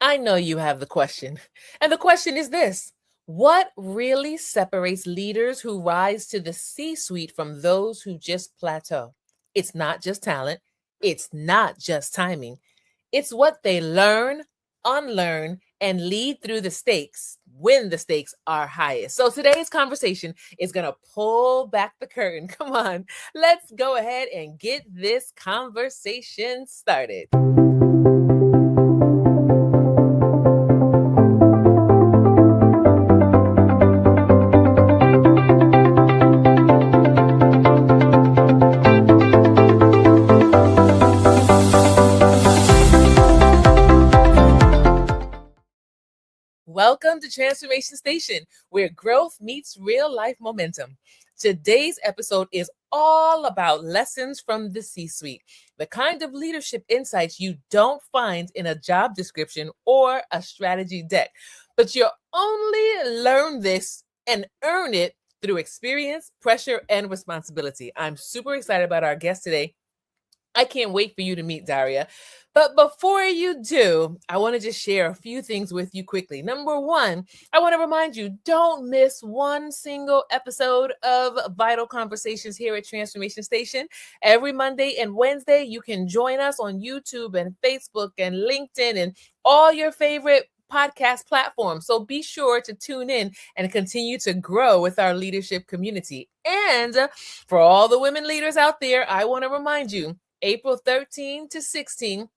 I know you have the question. And the question is this: what really separates leaders who rise to the C suite from those who just plateau? It's not just talent, it's not just timing. It's what they learn, unlearn, and lead through the stakes when the stakes are highest. So today's conversation is going to pull back the curtain. Come on, let's go ahead and get this conversation started. Welcome to Transformation Station, where growth meets real life momentum. Today's episode is all about lessons from the C-suite, the kind of leadership insights you don't find in a job description or a strategy deck, but you only learn this and earn it through experience, pressure, and responsibility. I'm super excited about our guest today. I can't wait for you to meet Daria. But before you do, I want to just share a few things with you quickly. Number one, I want to remind you, don't miss one single episode of Vital Conversations here at Transformation Station. Every Monday and Wednesday, you can join us on YouTube and Facebook and LinkedIn and all your favorite podcast platforms. So be sure to tune in and continue to grow with our leadership community. And for all the women leaders out there, I want to remind you, April 13 to 16,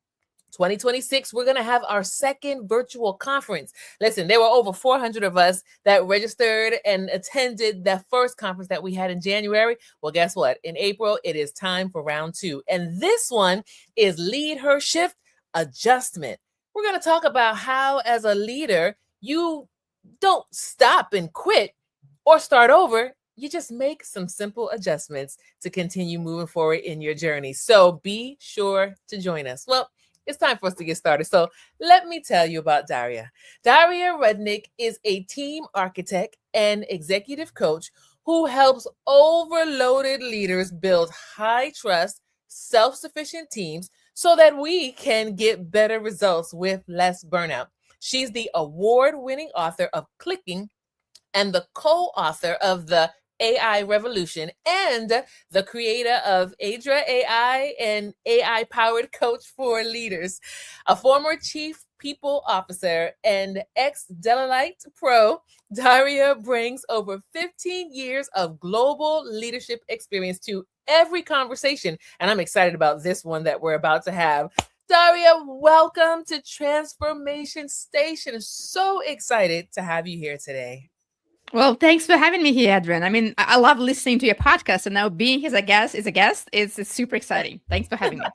2026, we're going to have our second virtual conference. Listen, there were over 400 of us that registered and attended that first conference that we had in January. Well, guess what? In April, it is time for round two. And this one is Lead Her Shift Adjustment. We're going to talk about how, as a leader, you don't stop and quit or start over. You just make some simple adjustments to continue moving forward in your journey. So be sure to join us. Well, it's time for us to get started. So let me tell you about Daria. Daria Rudnik is a team architect and executive coach who helps overloaded leaders build high trust, self-sufficient teams so that we can get better results with less burnout. She's the award-winning author of Clicking and the co-author of the AI Revolution and the creator of Adra AI and AI-powered coach for leaders. A former chief people officer and ex-Deloitte Pro, Daria brings over 15 years of global leadership experience to every conversation. And I'm excited about this one that we're about to have. Daria, welcome to Transformation Station. So excited to have you here today. Well, thanks for having me here, Adrian. I mean, I love listening to your podcast, and now being as a guest is super exciting. Thanks for having me.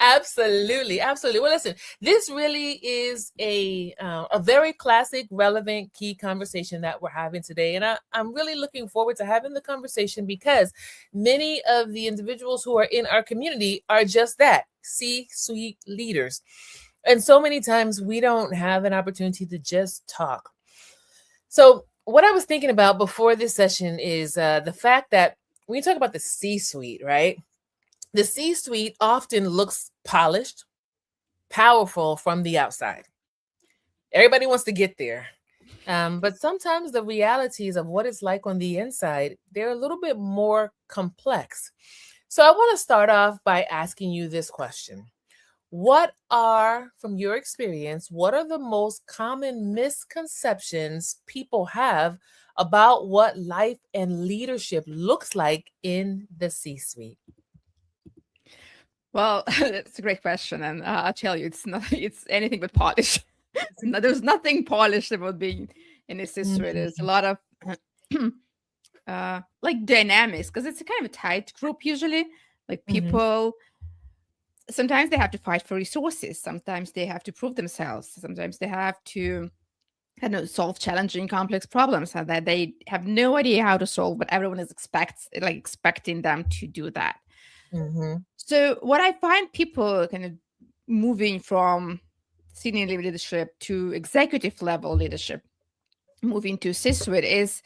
Absolutely. Well, listen, this really is a very classic, relevant, key conversation that we're having today. And I'm really looking forward to having the conversation because many of the individuals who are in our community are just that, C-suite leaders. And so many times we don't have an opportunity to just talk. So what I was thinking about before this session is the fact that when you talk about the C-suite, right? The C-suite often looks polished, powerful from the outside. Everybody wants to get there. But sometimes the realities of what it's like on the inside, they're a little bit more complex. So I want to start off by asking you this question. From your experience, what are the most common misconceptions people have about what life and leadership looks like in the C-suite? Well, that's a great question, and I'll tell you, it's anything but polished. There's nothing polished about being in a C-suite. There's a lot of like dynamics, because it's a kind of a tight group usually. Like people. Sometimes they have to fight for resources. Sometimes they have to prove themselves. Sometimes they have to, solve challenging, complex problems that they have no idea how to solve, but everyone is expecting them to do that. So what I find people kind of moving from senior leadership to executive level leadership, moving to C-suite, is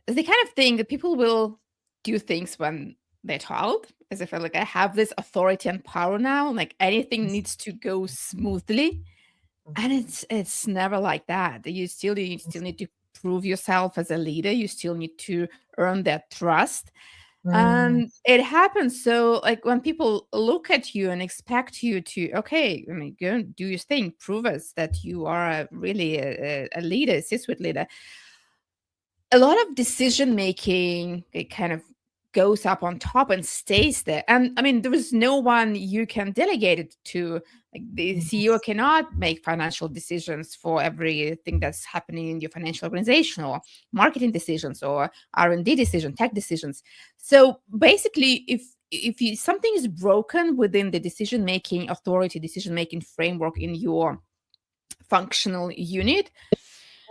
the kind of thing that people will do things when they're told, as if I have this authority and power now, like anything needs to go smoothly. And Mhm. it's never like that. You still need to prove yourself as a leader. You still need to earn their trust. Mm. And it happens. So like when people look at you and expect you to, okay, I mean, go and do your thing, prove us that you are really a leader, a C-suite leader. A lot of decision making, it kind of goes up on top and stays there. And I mean, there is no one you can delegate it to. Like the CEO cannot make financial decisions for everything that's happening in your financial organization, or marketing decisions, or R&D decision, tech decisions. So basically, if something is broken within the decision making authority, decision making framework in your functional unit,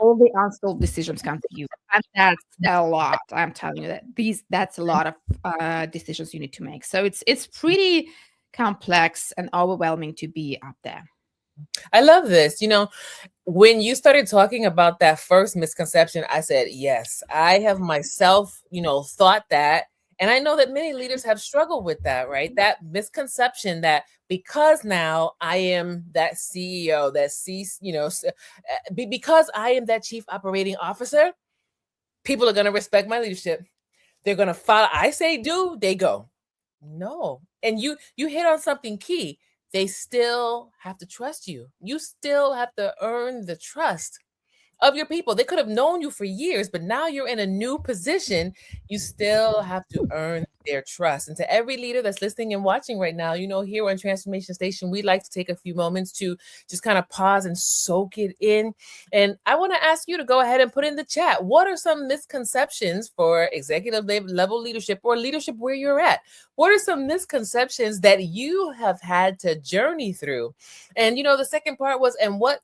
all the unsolved decisions come to you, and that's a lot. I'm telling you that that's a lot of decisions you need to make. So it's pretty complex and overwhelming to be up there. I love this. When you started talking about that first misconception, I said, yes, I have myself, thought that. And I know that many leaders have struggled with that, right? That misconception that because now I am that CEO, that because I am that chief operating officer, people are going to respect my leadership. They're going to follow. I say do, they go. No. And you hit on something key. They still have to trust you. You still have to earn the trust of your people. They could have known you for years, but now you're in a new position. You still have to earn their trust. And to every leader that's listening and watching right now, here on Transformation Station, we like to take a few moments to just kind of pause and soak it in. And I want to ask you to go ahead and put in the chat, what are some misconceptions for executive level leadership, or leadership where you're at? What are some misconceptions that you have had to journey through? And the second part was, and what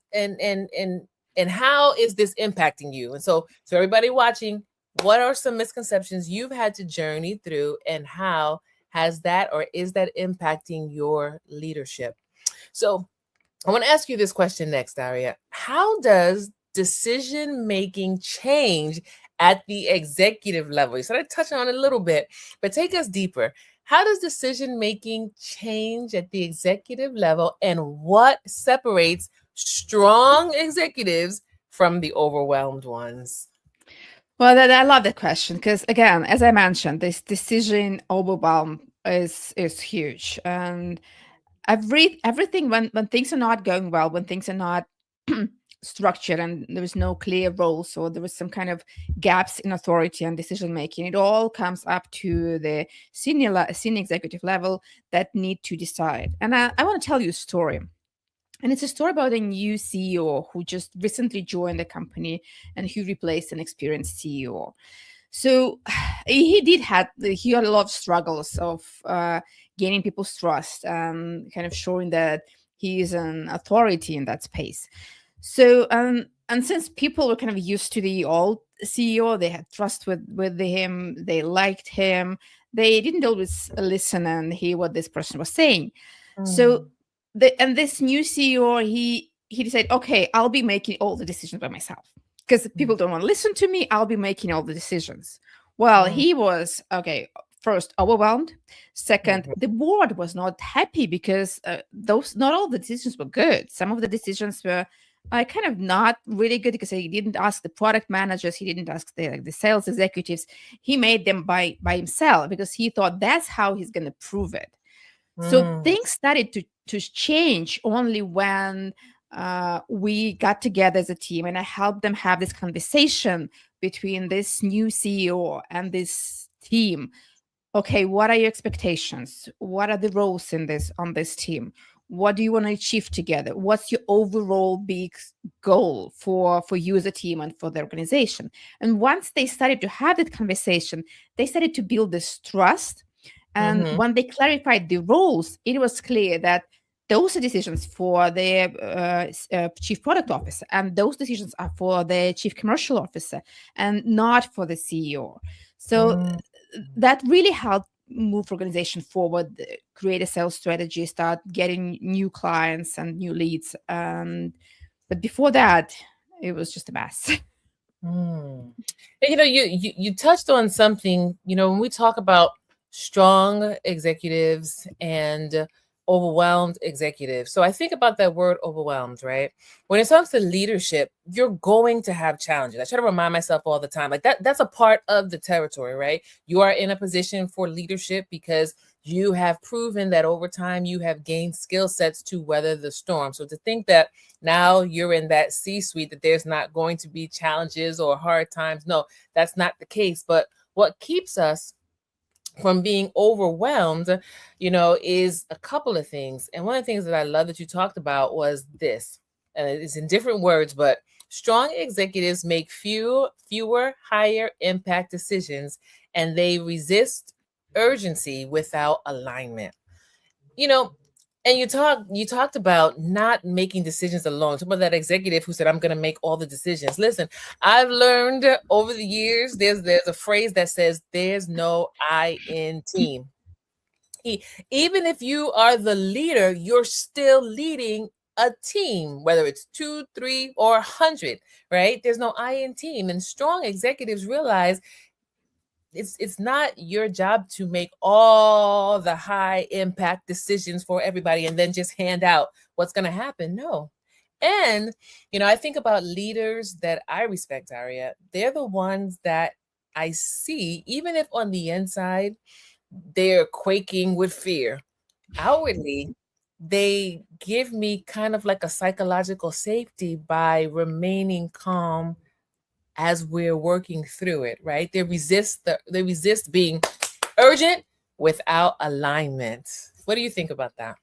and how is this impacting you? And so everybody watching, what are some misconceptions you've had to journey through, and how has that, or is that impacting your leadership? So I want to ask you this question next, Daria. How does decision making change at the executive level? You started touching on it a little bit, but take us deeper. How does decision making change at the executive level, and what separates strong executives from the overwhelmed ones? Well, I love that question because, again, as I mentioned, this decision overwhelm is huge, and I've read everything when things are not going well, when things are not structured, and there is no clear roles, or there is some kind of gaps in authority and decision making. It all comes up to the senior executive level that need to decide. And I want to tell you a story. And it's a story about a new CEO who just recently joined the company and who replaced an experienced CEO. So he had a lot of struggles of gaining people's trust and kind of showing that he is an authority in that space. So and since people were kind of used to the old CEO, they had trust with him, they liked him, they didn't always listen and hear what this person was saying. So Mm, this new CEO, he decided, okay, I'll be making all the decisions by myself because mm, people don't want to listen to me. I'll be making all the decisions. Well, mm, he was okay. First, overwhelmed. Second, mhm, the board was not happy because those not all the decisions were good. Some of the decisions were kind of not really good because he didn't ask the product managers, he didn't ask the sales executives. He made them by himself because he thought that's how he's going to prove it. So mm, things started to change only when we got together as a team, and I helped them have this conversation between this new CEO and this team. Okay, what are your expectations? What are the roles in this on this team? What do you want to achieve together? What's your overall big goal for you as a team and for the organization? And once they started to have that conversation, they started to build this trust. And mhm, when they clarified the roles, it was clear that those are decisions for the chief product officer, and those decisions are for the chief commercial officer, and not for the CEO. So mm. that really helped move organization forward, create a sales strategy, start getting new clients and new leads. And but before that, it was just a mess. Mm. And, you touched on something, when we talk about strong executives and overwhelmed executive. So I think about that word overwhelmed, right? When it comes to leadership, you're going to have challenges. I try to remind myself all the time, like that's a part of the territory, right? You are in a position for leadership because you have proven that over time you have gained skill sets to weather the storm. So to think that now you're in that C-suite, that there's not going to be challenges or hard times, no, that's not the case. But what keeps us from being overwhelmed, is a couple of things. And one of the things that I love that you talked about was this, and it's in different words, but strong executives make fewer higher impact decisions, and they resist urgency without alignment. You know, and you talked about not making decisions alone. Talk about that executive who said, I'm gonna make all the decisions. Listen, I've learned over the years, there's a phrase that says there's no I in team. Even if you are the leader, you're still leading a team, whether it's 2, 3, or 100, right? There's no I in team. And strong executives realize it's not your job to make all the high impact decisions for everybody and then just hand out what's going to happen. No. And I think about leaders that I respect, Daria. They're the ones that I see, even if on the inside they're quaking with fear, outwardly they give me kind of like a psychological safety by remaining calm as we're working through it, right? They resist being urgent without alignment. What do you think about that?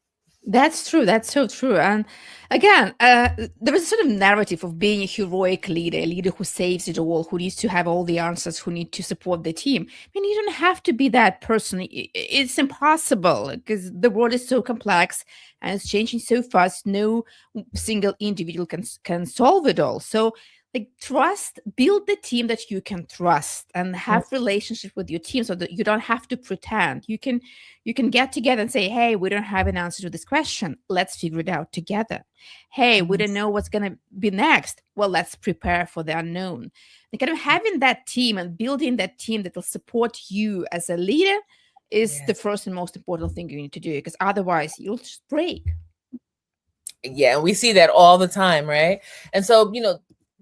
That's true. That's so true. And again, there is a sort of narrative of being a heroic leader, a leader who saves it all, who needs to have all the answers, who need to support the team. I mean, you don't have to be that person. It's impossible because the world is so complex and it's changing so fast. No single individual can solve it all. So, like, build the team that you can trust, and Mm. have relationship with your team so that you don't have to pretend. You can get together and say, hey, we don't have an answer to this question, let's figure it out together. Hey, we don't Yes. know what's going to be next, well, let's prepare for the unknown. And kind of having that team and building that team that will support you as a leader is the Yes. first and most important thing you need to do, because otherwise you'll just break. Yeah, and we see that all the time, right? And so,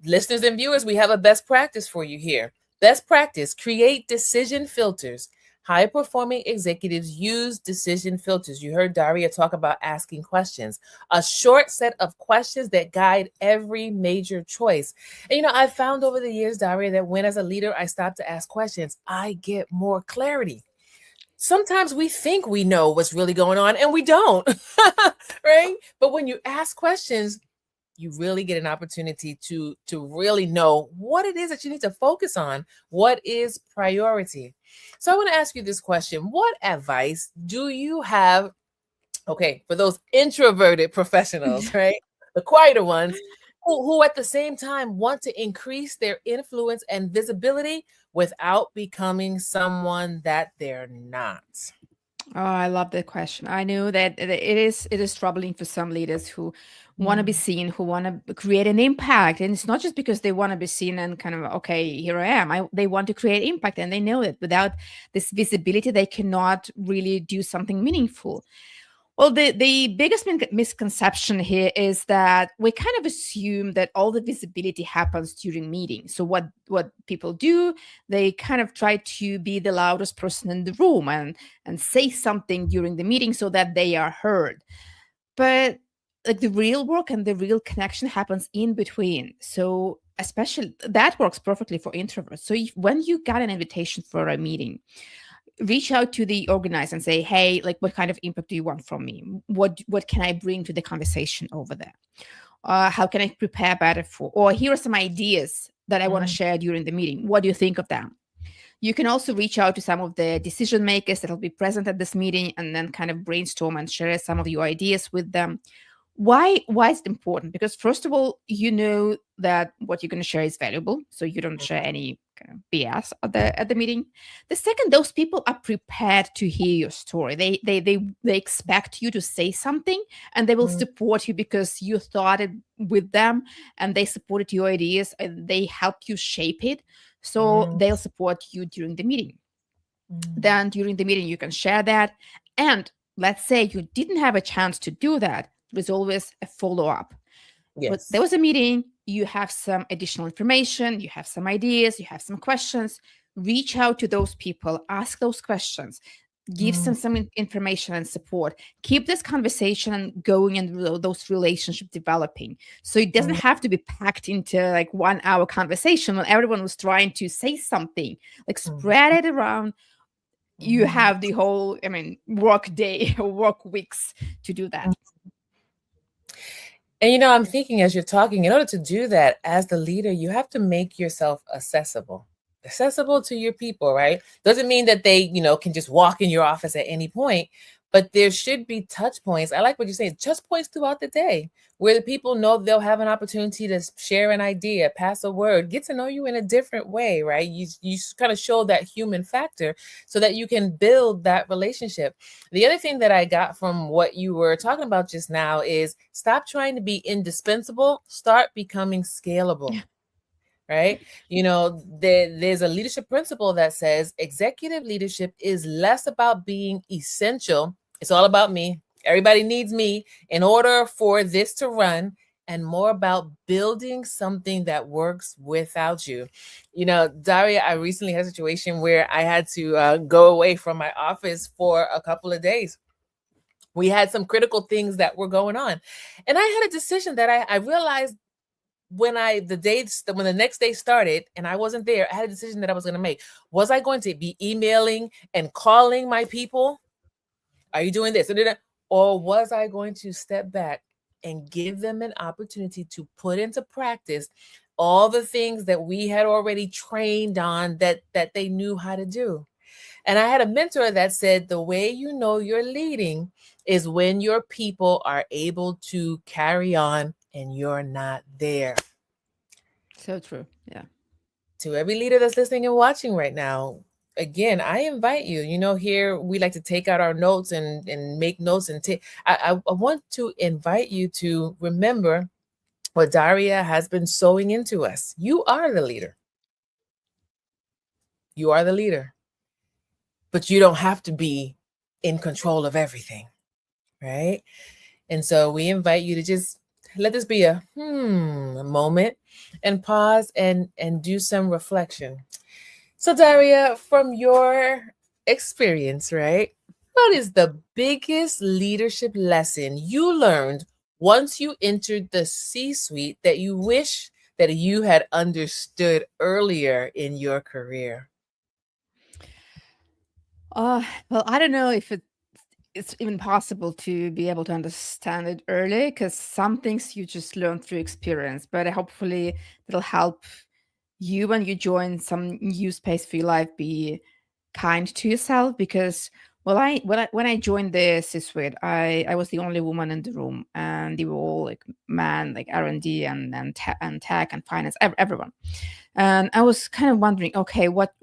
listeners and viewers, we have a best practice for you here. Best practice: create decision filters. High performing executives use decision filters. You heard Daria talk about asking questions, a short set of questions that guide every major choice. And I've found over the years, Daria, that when as a leader I stop to ask questions, I get more clarity. Sometimes we think we know what's really going on and we don't, right? But when you ask questions, you really get an opportunity to really know what it is that you need to focus on, what is priority. So I want to ask you this question: what advice do you have, okay, for those introverted professionals, right, the quieter ones, who at the same time want to increase their influence and visibility without becoming someone that they're not? Oh, I love that question. I know that it is troubling for some leaders who want to be Mm. seen, who want to create an impact, and it's not just because they want to be seen and kind of, okay, here I am. They want to create impact, and they know that without this visibility, they cannot really do something meaningful. Well, the biggest misconception here is that we kind of assume that all the visibility happens during meetings. So what people do, they kind of try to be the loudest person in the room and say something during the meeting so that they are heard. But like, the real work and the real connection happens in between. So especially that works perfectly for introverts. So when you got an invitation for a meeting, reach out to the organizer and say, hey, like, what kind of impact do you want from me? What can I bring to the conversation over there? How can I prepare better for? Or here are some ideas that I want to Mm. share during the meeting. What do you think of them? You can also reach out to some of the decision makers that will be present at this meeting and then kind of brainstorm and share some of your ideas with them. Why is it important? Because first of all, you know that what you're going to share is valuable, so you don't share any kind of BS at the meeting. The second, those people are prepared to hear your story. They expect you to say something, and they will Mm. support you because you thought it with them, and they supported your ideas, and they helped you shape it. So Mm. they'll support you during the meeting. Mm. Then during the meeting, you can share that. And let's say you didn't have a chance to do that, there's always a follow-up. But there Yes. was a meeting, you have some additional information, you have some ideas, you have some questions, reach out to those people, ask those questions, give Mm, them some information and support, keep this conversation going and those relationships developing. So it doesn't mm, have to be packed into like 1 hour conversation when everyone was trying to say something. Like mm, spread it around. You mm, have the whole, I mean, work day or work weeks to do that. mm. And I'm thinking as you're talking, in order to do that as the leader, you have to make yourself accessible to your people, right? Doesn't mean that they, can just walk in your office at any point, but there should be touch points. I like what you're saying, touch points throughout the day where the people know they'll have an opportunity to share an idea, pass a word, get to know you in a different way, right? You kind of show that human factor so that you can build that relationship. The other thing that I got from what you were talking about just now is stop trying to be indispensable, start becoming scalable, right? There's a leadership principle that says executive leadership is less about being essential. It's all about me. Everybody needs me in order for this to run, and more about building something that works without you. Daria, I recently had a situation where I had to go away from my office for a couple of days. We had some critical things that were going on, and I had a decision that I realized when the next day started and I wasn't there. I had a decision that I was going to make. Was I going to be emailing and calling my people, are you doing this? Or was I going to step back and give them an opportunity to put into practice all the things that we had already trained on, that they knew how to do? And I had a mentor that said the way you know you're leading is when your people are able to carry on and you're not there. So true. Yeah. To every leader that's listening and watching right now, again, I invite you. Here we like to take out our notes and make notes and take. I want to invite you to remember what Daria has been sowing into us. You are the leader. You are the leader, but you don't have to be in control of everything, right? And so we invite you to just let this be a moment and pause and do some reflection. So, Daria, from your experience, right, what is the biggest leadership lesson you learned once you entered the C suite that you wish that you had understood earlier in your career? Well, I don't know if it's even possible to be able to understand it early because some things you just learn through experience, but hopefully it'll help you when you join some new space for your life be kind to yourself because when I joined the C-suite, I was the only woman in the room, and they were all like man, like R&D and tech and finance, everyone. And I was kind of wondering, okay, what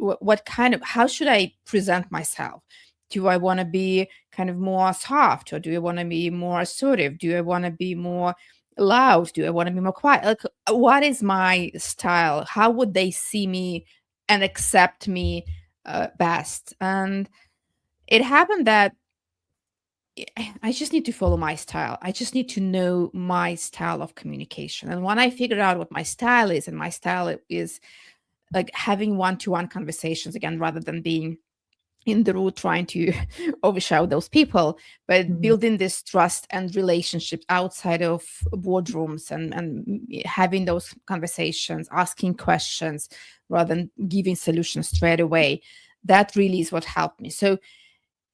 kind of, how should I present myself? Do I want to be kind of more soft, or do I want to be more assertive? Do I want to be more loud? Do I want to be more quiet? Like, what is my style? How would they see me and accept me best? And it happened that I just need to follow my style. I just need to know my style of communication. And when I figured out what my style is, and my style is like having one-to-one conversations again, rather than being in the room trying to overshadow those people, but Mhm. building this trust and relationships outside of boardrooms, and having those conversations, asking questions rather than giving solutions straight away. That really is what helped me. So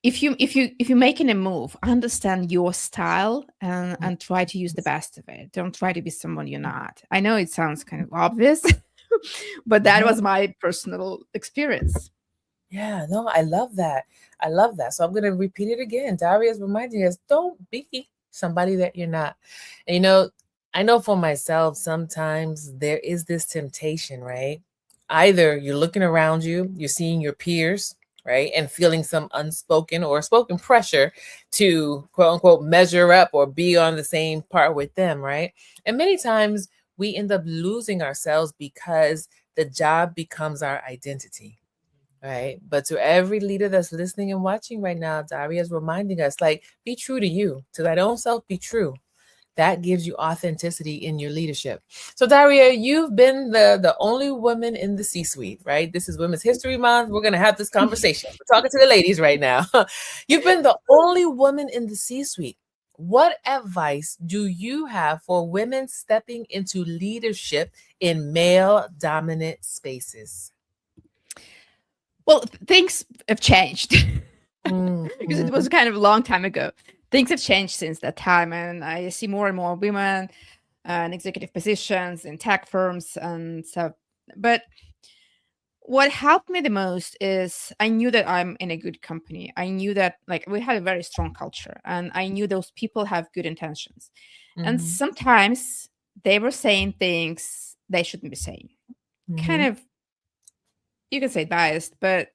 if you're making a move, understand your style, and try to use the best of it. Don't try to be someone you're not. I know it sounds kind of obvious, but that No, was my personal experience. yeah, no, I love that. I love that. So I'm going to repeat it again. Daria is reminding us, don't be somebody that you're not. And I know for myself, sometimes there is this temptation, right? Either you're looking around you, you're seeing your peers, right? And feeling some unspoken or spoken pressure to quote unquote measure up or be on the same part with them, right? And many times we end up losing ourselves because the job becomes our identity, right? But to every leader that's listening and watching right now, Daria is reminding us, like, be true to you, to that own self, be true. That gives you authenticity in your leadership. So Daria, you've been the only woman in the C-suite, right? This is Women's History Month. We're gonna have this conversation. We're talking to the ladies right now. You've been the only woman in the C-suite. What advice do you have for women stepping into leadership in male dominant spaces? Well, things have changed because it was Mhm. kind of a long time ago. Things have changed since that time, and I see more and more women in executive positions in tech firms and so. But what helped me the most is I knew that I'm in a good company. I knew that like we had a very strong culture, and I knew those people have good intentions. And Mhm. sometimes they were saying things they shouldn't be saying. Kind Mhm. of, you can say biased, but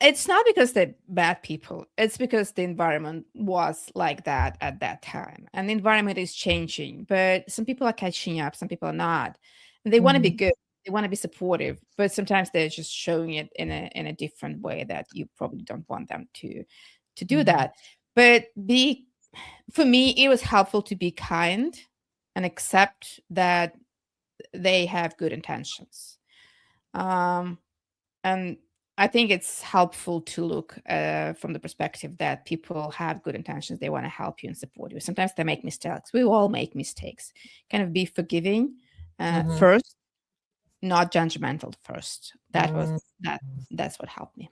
it's not because they're bad people. It's because the environment was like that at that time. And the environment is changing, but some people are catching up, some people are not. And they want to be Mhm. good. They want to be supportive, but sometimes they're just showing it in a different way that you probably don't want them to do Mhm. that. But be for me, it was helpful to be kind and accept that they have good intentions. Um, and I think it's helpful to look from the perspective that people have good intentions. They want to help you and support you. Sometimes they make mistakes. We all make mistakes. Kind of be forgiving Mhm. first, not judgmental first. That was Mhm. that. That's what helped me.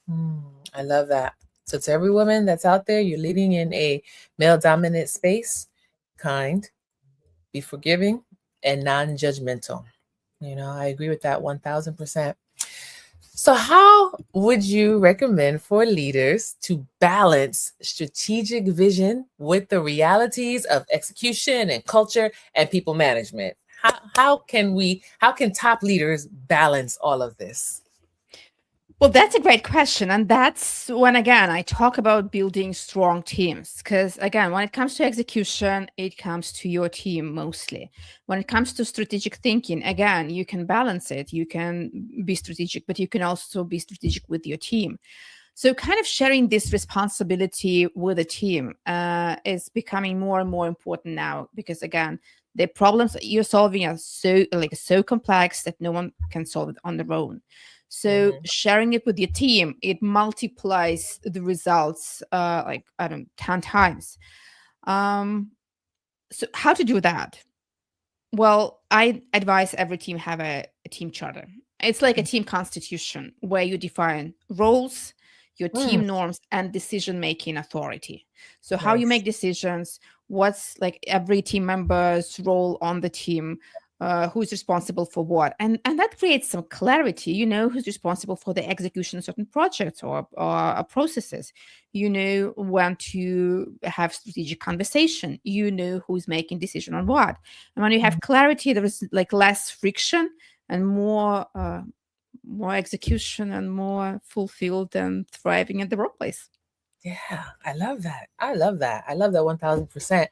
Mm, I love that. So, to every woman that's out there, you're leading in a male dominant space, kind, be forgiving, and non judgmental. I agree with that 1000%. So, how would you recommend for leaders to balance strategic vision with the realities of execution and culture and people management? How can top leaders balance all of this? Well, that's a great question. And that's when, again, I talk about building strong teams. Because, again, when it comes to execution, it comes to your team mostly. When it comes to strategic thinking, again, you can balance it. You can be strategic, but you can also be strategic with your team. So, kind of sharing this responsibility with a team is becoming more and more important now because, again, the problems that you're solving are so complex that no one can solve it on their own. So Mhm. sharing it with your team, it multiplies the results like I don't know, 10 times. Um, so how to do that? Well, I advise every team have a team charter. It's like a team constitution where you define roles, your Mm, team norms, and decision making authority. So, how you nice. make decisions, what's like every team member's role on the team, who's responsible for what, and that creates some clarity. You know who's responsible for the execution of certain projects or processes. You know when to have strategic conversation. You know who's making decision on what, and when you Mm, have clarity, there is like less friction and more execution and more fulfilled and thriving in the workplace. yeah, I love that. I love that. I love that 1000%.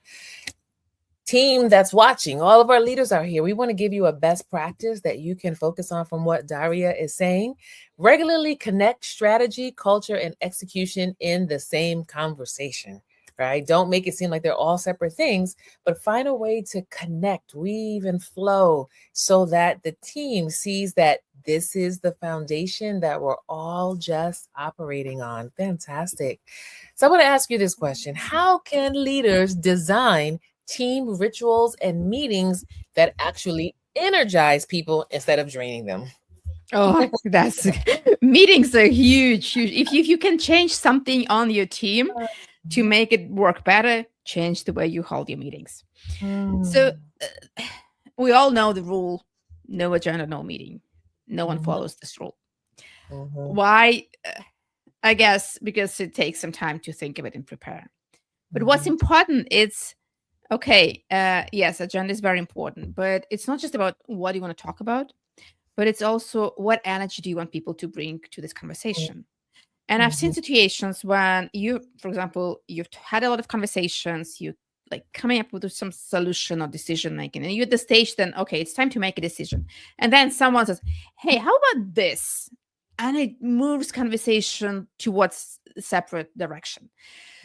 Team that's watching, all of our leaders are here. We want to give you a best practice that you can focus on from what Daria is saying. Regularly connect strategy, culture, and execution in the same conversation, right? Don't make it seem like they're all separate things, but find a way to connect, weave, and flow so that the team sees that this is the foundation that we're all just operating on. Fantastic. So I want to ask you this question. How can leaders design team rituals and meetings that actually energize people instead of draining them? Oh, that's meetings are huge, huge. If you can change something on your team to make it work better, change the way you hold your meetings. So Mm, we all know the rule: no agenda, no meeting. No one mhm, follows this rule. mhm, Why? I guess because it takes some time to think of it and prepare. But what's mhm, important is okay, yes, agenda is very important, but it's not just about what you want to talk about, but it's also what energy do you want people to bring to this conversation. And I've seen mhm, situations when you, for example, you've had a lot of conversations, you like coming up with some solution or decision making, and you're at the stage then, okay, it's time to make a decision. And then someone says, hey, how about this? and it moves conversation towards a separate direction.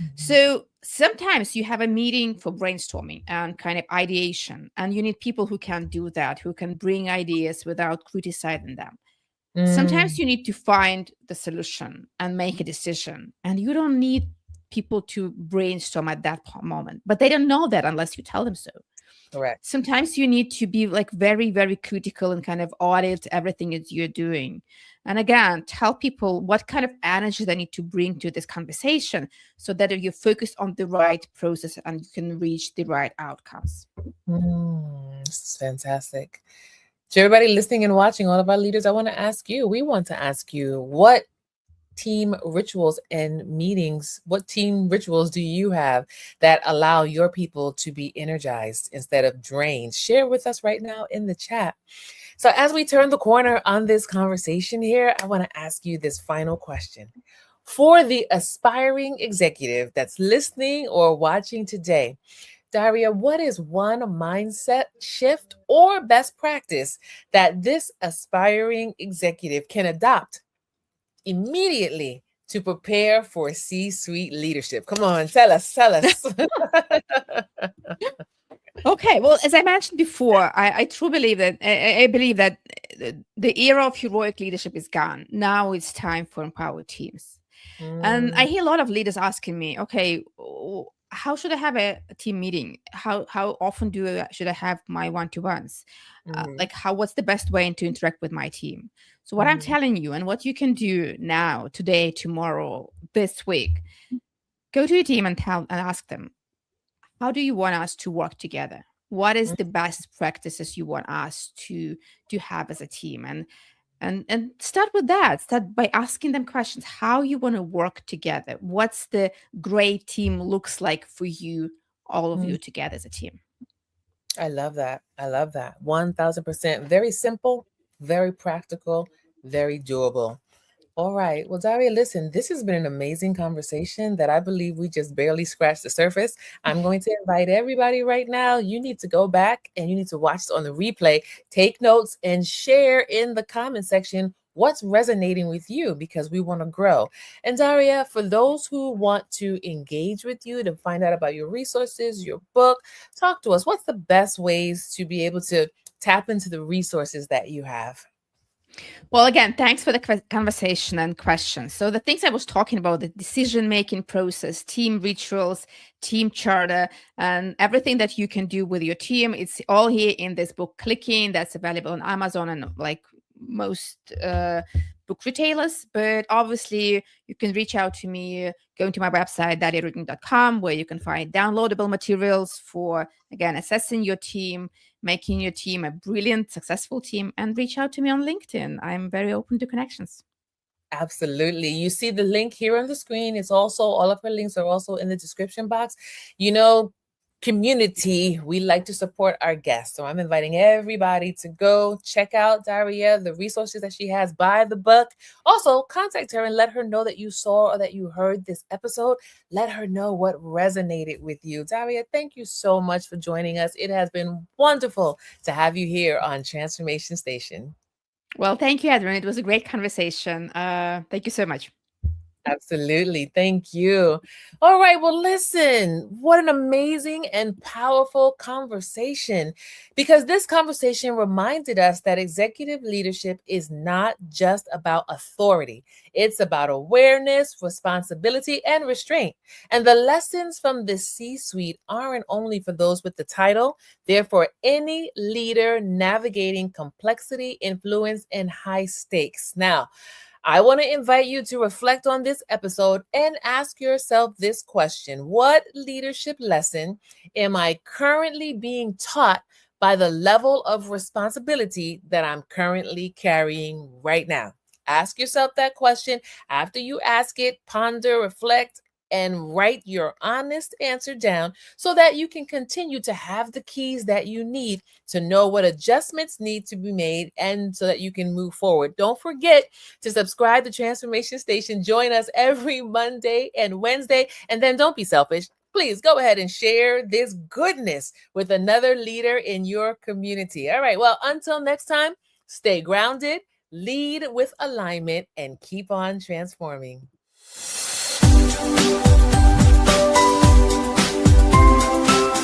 Mhm. So sometimes you have a meeting for brainstorming and kind of ideation, and you need people who can do that, who can bring ideas without criticizing them. Sometimes Mm, you need to find the solution and make a decision, and you don't need people to brainstorm at that moment, but they don't know that unless you tell them so. correct. Sometimes you need to be like very, very critical and kind of audit everything that you're doing. And again, tell people what kind of energy they need to bring to this conversation so that you focus on the right process and you can reach the right outcomes. This is fantastic. To everybody listening and watching, all of our leaders, I want to ask you, we want to ask you, what team rituals and meetings, what team rituals do you have that allow your people to be energized instead of drained? Share with us right now in the chat. So, as we turn the corner on this conversation here, I want to ask you this final question. For the aspiring executive that's listening or watching today, Daria, what is one mindset shift or best practice that this aspiring executive can adopt immediately to prepare for C-suite leadership? Come on, tell us, tell us. Okay, well, as I mentioned before, I truly believe that I believe that the era of heroic leadership is gone. Now it's time for empowered teams. And I Mm, hear a lot of leaders asking me, okay, how should I have a team meeting? How often should I have my one-to-ones? mhm, Like what's the best way to interact with my team? So what I'm mhm, telling you and what you can do now, today, tomorrow, this week, go to your team and ask them, how do you want us to work together? What is mm, the best practices you want us to have as a team? And start with that. Start by asking them questions. How you want to work together? What's the great team looks like for you, all of mm. you together as a team? I love that. I love that. 1000%. Very simple, very practical, very doable. All right. Well, Daria, listen, this has been an amazing conversation that I believe we just barely scratched the surface. I'm going to invite everybody right now. You need to go back and you need to watch this on the replay, take notes, and share in the comment section what's resonating with you because we want to grow. And Daria, for those who want to engage with you to find out about your resources, your book, talk to us. What's the best ways to be able to tap into the resources that you have? Well, again, thanks for the conversation and questions. So, the things I was talking about, the decision making process, team rituals, team charter, and everything that you can do with your team, it's all here in this book, Clicking, that's available on Amazon and like most book retailers. But obviously, you can reach out to me going to my website, dariarudnik.com, where you can find downloadable materials for, again, assessing your team, making your team a brilliant, successful team, and reach out to me on LinkedIn. I'm very open to connections. Absolutely. You see the link here on the screen. It's also, all of her links are also in the description box. You know, community, we like to support our guests. So I'm inviting everybody to go check out Daria, the resources that she has, buy the book. Also, contact her and let her know that you saw or that you heard this episode. Let her know what resonated with you. Daria, thank you so much for joining us. It has been wonderful to have you here on Transformation Station. Well, thank you, Adrian. It was a great conversation. Thank you so much. Absolutely. Thank you. All right. Well, listen, what an amazing and powerful conversation. Because this conversation reminded us that executive leadership is not just about authority, it's about awareness, responsibility, and restraint. And the lessons from the C suite aren't only for those with the title, they're for any leader navigating complexity, influence, and high stakes. Now, I want to invite you to reflect on this episode and ask yourself this question: what leadership lesson am I currently being taught by the level of responsibility that I'm currently carrying right now? Ask yourself that question. After you ask it, ponder, reflect, and write your honest answer down so that you can continue to have the keys that you need to know what adjustments need to be made and so that you can move forward. Don't forget to subscribe to Transformation Station. Join us every Monday and Wednesday. And then don't be selfish. Please go ahead and share this goodness with another leader in your community. All right. Well, until next time, stay grounded, lead with alignment, and keep on transforming.